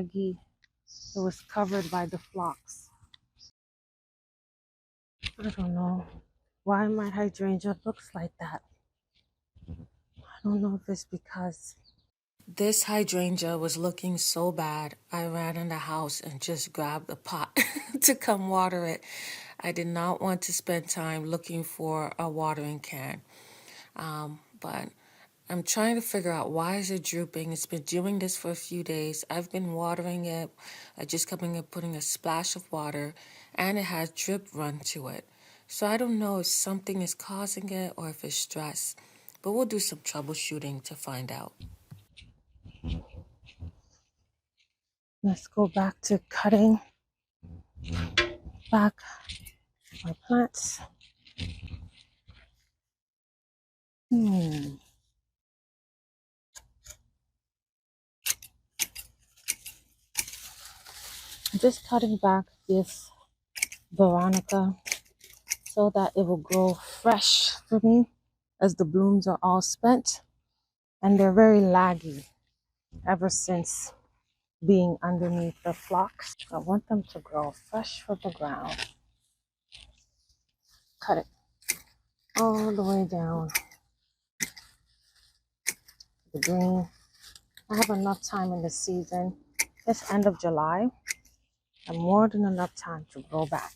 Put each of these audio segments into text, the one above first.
laggy. It was covered by the phlox. I don't know why my hydrangea looks like that. I don't know if it's because this hydrangea was looking so bad. I ran in the house and just grabbed a pot to come water it. I did not want to spend time looking for a watering can. But I'm trying to figure out why is it drooping. It's been doing this for a few days. I've been watering it. I just coming and putting a splash of water, and it has drip run to it. So I don't know if something is causing it or if it's stress. But we'll do some troubleshooting to find out. Let's go back to cutting back my plants. Just cutting back this Veronica so that it will grow fresh for me as the blooms are all spent, and they're very laggy ever since being underneath the phlox. I want them to grow fresh from the ground. Cut it all the way down to the green. I have enough time in the season. It's end of July and more than enough time to grow back.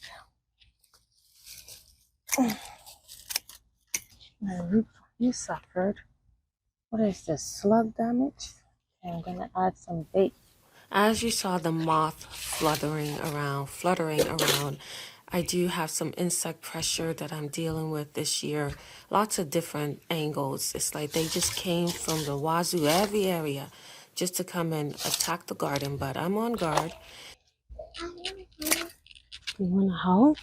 You suffered. What is this? Slug damage? Okay, I'm gonna add some bait. As you saw the moth fluttering around, I do have some insect pressure that I'm dealing with this year. Lots of different angles. It's like they just came from the wazoo, every area, just to come and attack the garden, but I'm on guard. You wanna help?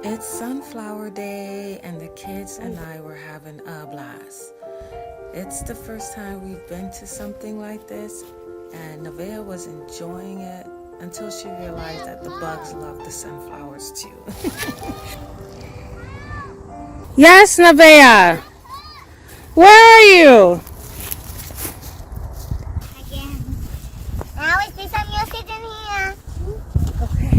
It's Sunflower Day, and the kids and I were having a blast. It's the first time we've been to something like this, and Nevaeh was enjoying it until she realized that the bugs love the sunflowers too. Yes, Nevaeh! Where are you? Again. Now we see some music in here. Okay.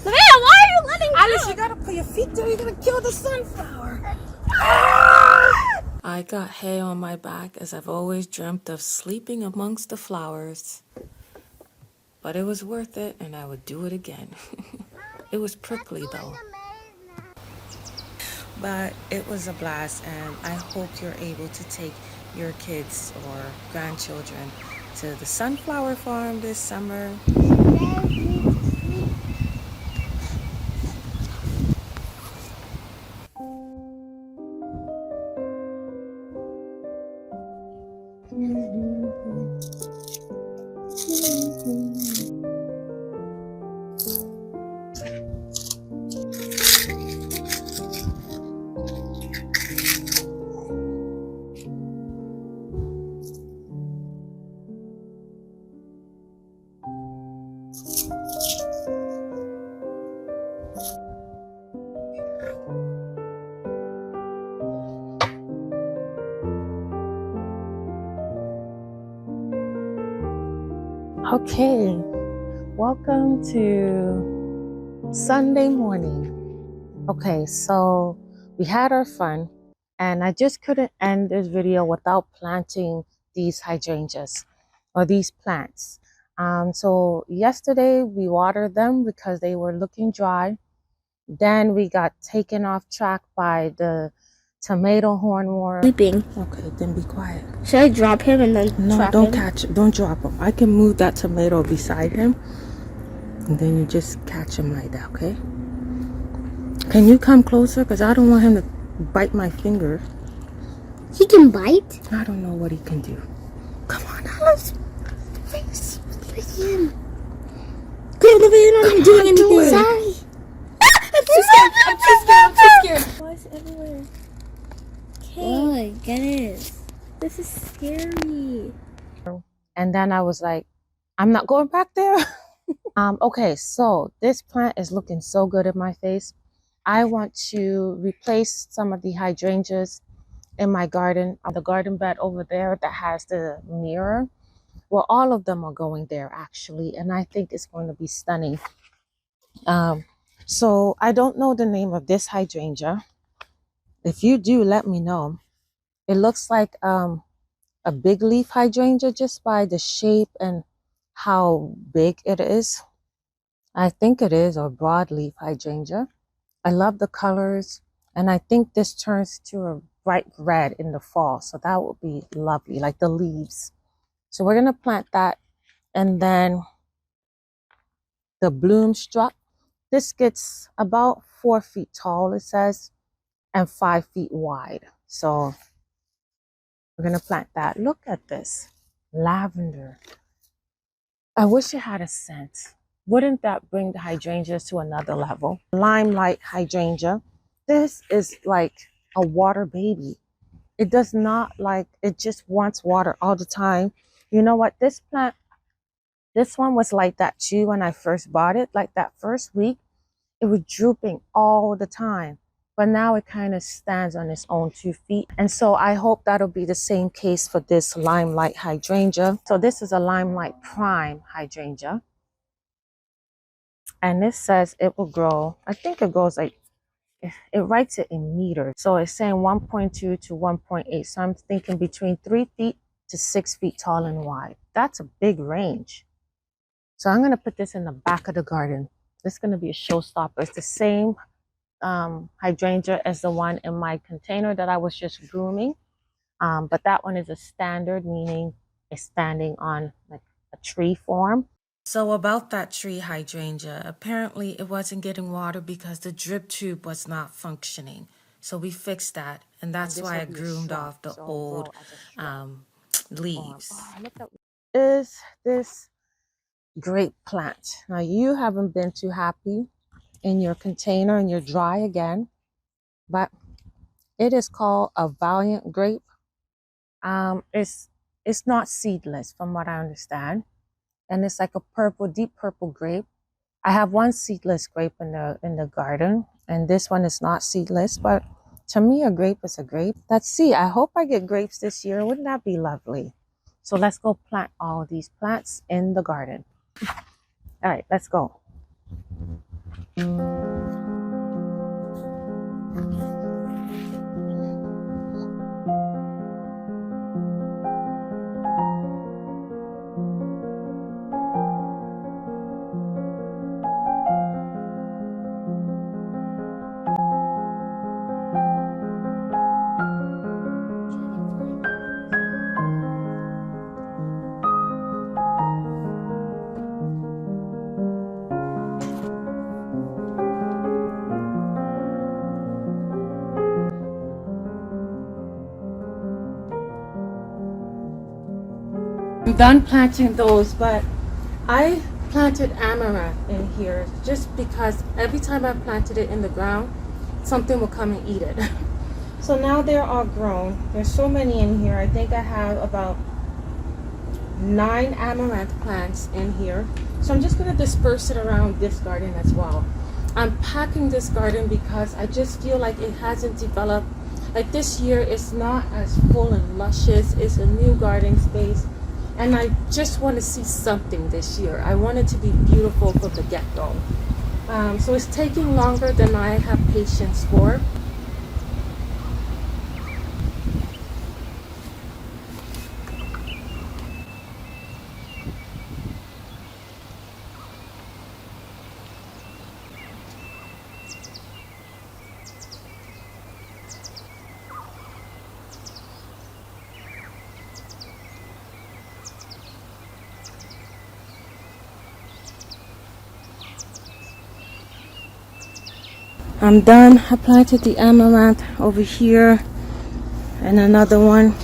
Nevaeh, why are you letting go? Alice, you gotta put your feet there. You're gonna kill the sunflower. I got hay on my back as I've always dreamt of sleeping amongst the flowers. But it was worth it, and I would do it again. It was prickly though. But it was a blast, and I hope you're able to take your kids or grandchildren to the sunflower farm this summer. Okay, welcome to Sunday morning. Okay, so we had our fun, and I just couldn't end this video without planting these hydrangeas or these plants. So yesterday we watered them because they were looking dry. Then we got taken off track by the tomato hornworm. Sleeping. Okay, then be quiet. Should I drop him and then No, trap don't him? catch him. Don't drop him. I can move that tomato beside him, and then you just catch him like that, okay? Can you come closer? Because I don't want him to bite my finger. He can bite? I don't know what he can do. Come on, Alice. Face. Look at him. Good, Olivia, you're not even doing anything. Sorry. I'm too scared. I'm too scared. I'm too scared. Why is it everywhere? Okay, get it. This is scary. And then I was like, I'm not going back there. Okay, so this plant is looking so good in my face. I want to replace some of the hydrangeas in my garden, on the garden bed over there that has the mirror. Well, all of them are going there actually, and I think it's going to be stunning. So I don't know the name of this hydrangea. If you do, let me know. It looks like a big leaf hydrangea just by the shape and how big it is. I think it is a broadleaf hydrangea. I love the colors, and I think this turns to a bright red in the fall, so that would be lovely, like the leaves. So we're gonna plant that, and then the bloom struck. This gets about 4 feet tall, it says, and 5 feet wide. So we're gonna plant that. Look at this lavender. I wish it had a scent. Wouldn't that bring the hydrangeas to another level? Limelight hydrangea. This is like a water baby. It does not like, it just wants water all the time. You know what? This plant, this one was like that too when I first bought it. Like that first week, it was drooping all the time. But now it kind of stands on its own 2 feet. And so I hope that'll be the same case for this limelight hydrangea. So this is a limelight prime hydrangea. And this says it will grow, I think it goes like, it writes it in meters. So it's saying 1.2 to 1.8. So I'm thinking between 3 feet to 6 feet tall and wide. That's a big range. So I'm going to put this in the back of the garden. This is going to be a showstopper. It's the same hydrangea as the one in my container that I was just grooming. But that one is a standard, meaning it's standing on like a tree form. So about that tree hydrangea, apparently it wasn't getting water because the drip tube was not functioning. So we fixed that, and that's why I groomed off the old leaves. Is this great plant? Now you haven't been too happy in your container and you're dry again, but it is called a valiant grape. It's not seedless from what I understand. And it's like a purple, deep purple grape. I have one seedless grape in the garden, and this one is not seedless, but to me a grape is a grape. Let's see, I hope I get grapes this year. Wouldn't that be lovely? So let's go plant all these plants in the garden. All right, let's go. I'm done planting those, but I planted amaranth in here just because every time I planted it in the ground, something will come and eat it. So now they're all grown. There's so many in here. I think I have about 9 amaranth plants in here. So I'm just going to disperse it around this garden as well. I'm packing this garden because I just feel like it hasn't developed. Like this year, it's not as full and luscious. It's a new garden space. And I just want to see something this year. I want it to be beautiful from the get-go. So it's taking longer than I have patience for. I'm done. I planted the amaranth over here and another one,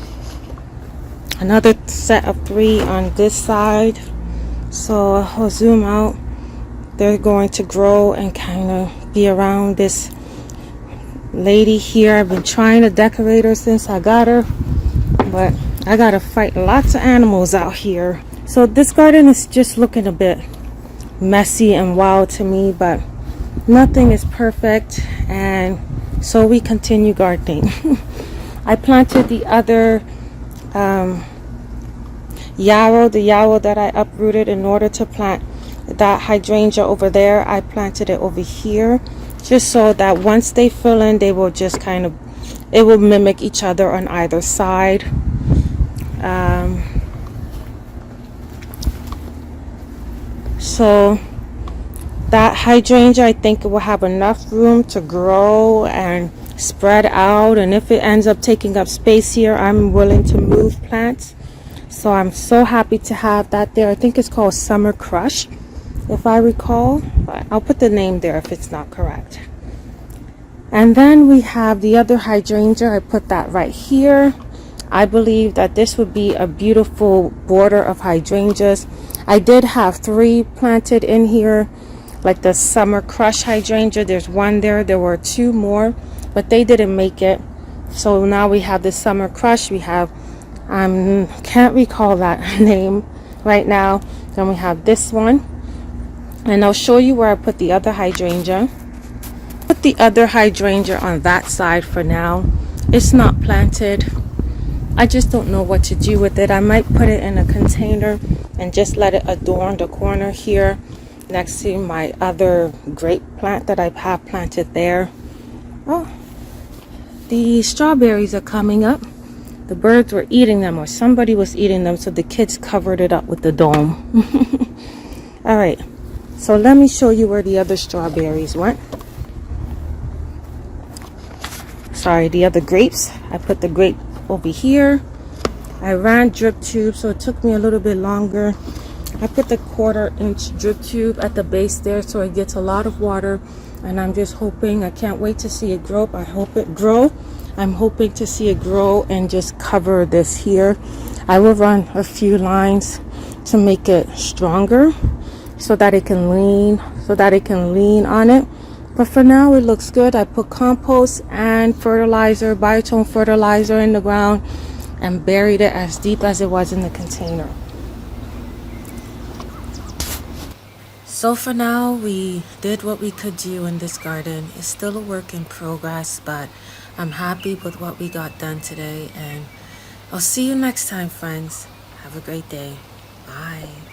another set of 3 on this side. So I'll zoom out. They're going to grow and kind of be around this lady here. I've been trying to decorate her since I got her, but I gotta fight lots of animals out here. So this garden is just looking a bit messy and wild to me, but nothing is perfect, and so we continue gardening. I planted the other yarrow, the yarrow that I uprooted in order to plant that hydrangea over there. I planted it over here just so that once they fill in, they will just kind of, it will mimic each other on either side. So that hydrangea, I think it will have enough room to grow and spread out, and if it ends up taking up space here, I'm willing to move plants. So I'm so happy to have that there. I think it's called Summer Crush, if I recall. I'll put the name there if it's not correct. And then we have the other hydrangea. I put that right here. I believe that this would be a beautiful border of hydrangeas. I did have 3 planted in here, like the Summer Crush hydrangea. There's one there. There were 2 more, but they didn't make it. So now we have the Summer Crush. We have, can't recall that name right now. Then we have this one. And I'll show you where I put the other hydrangea. Put the other hydrangea on that side for now. It's not planted. I just don't know what to do with it. I might put it in a container and just let it adorn the corner here next to my other grape plant that I have planted there. Oh, the strawberries are coming up. The birds were eating them, or somebody was eating them, so the kids covered it up with the dome. All right, so let me show you where the other strawberries went. Sorry, the other grapes. I put the grape over here. I ran drip tube, so it took me a little bit longer. I put the 1/4-inch drip tube at the base there, so it gets a lot of water, and I'm just hoping, I can't wait to see it grow. I hope it grow. I'm hoping to see it grow and just cover this here. I will run a few lines to make it stronger so that it can lean on it. But for now it looks good. I put compost and fertilizer, biotone fertilizer in the ground, and buried it as deep as it was in the container. So for now, we did what we could do in this garden. It's still a work in progress, but I'm happy with what we got done today, and I'll see you next time, friends. Have a great day. Bye.